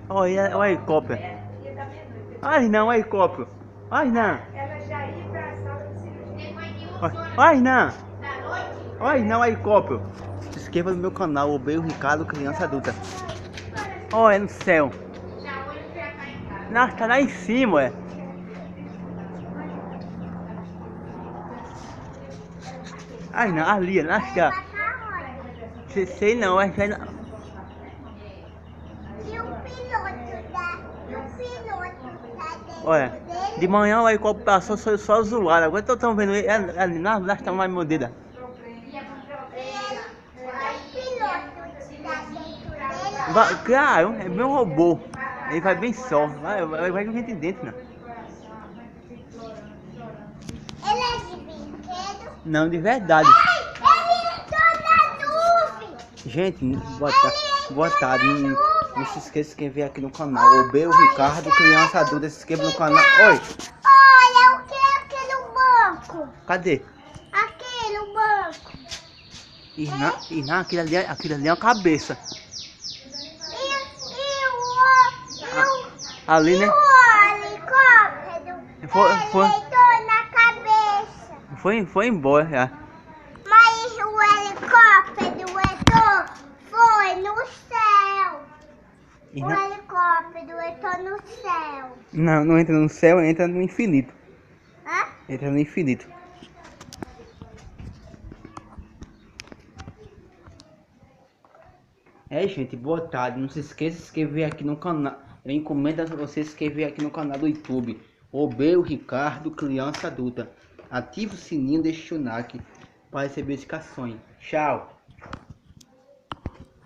Olha o helicóptero. Ai não, o helicóptero. Ai não. Ela já ia pra sala de cirurgia. Ai não. Ai não, o helicóptero. Se inscreva no meu canal, o Ricardo, criança adulta. Olha no céu. Nossa, tá lá em cima, é. Ai não, ali, lá está. Sei não, acho que não. E o piloto tá Olha, de manhã o helicóptero passou só zoado. Agora estão vendo ele ali na está mais mordida. Claro, é meu robô. Ele vai bem só. Vai com gente dentro, não. Ele é de brinquedo? Não, de verdade. Ele entrou na nuvem! Gente, boa tarde. Não se esqueça de se inscrever aqui no canal. O Ricardo, criança adulta, se inscreva no canal. Oi! Olha, o que é aquele banco? Cadê? Aquele banco. Aquilo ali é uma cabeça. E Ali, né? o helicóptero? Foi. Ele entrou na cabeça. Foi embora já. Mas o helicóptero entrou, foi no céu. O helicóptero entrou no céu. Não entra no céu, entra no infinito. Hã? Entra no infinito. Gente, boa tarde. Não se esqueça de se inscrever aqui no canal. Eu encomendo a você se inscrever aqui no canal do YouTube. O Ricardo, criança adulta. Ative o sininho deste like para receber notificações. Tchau.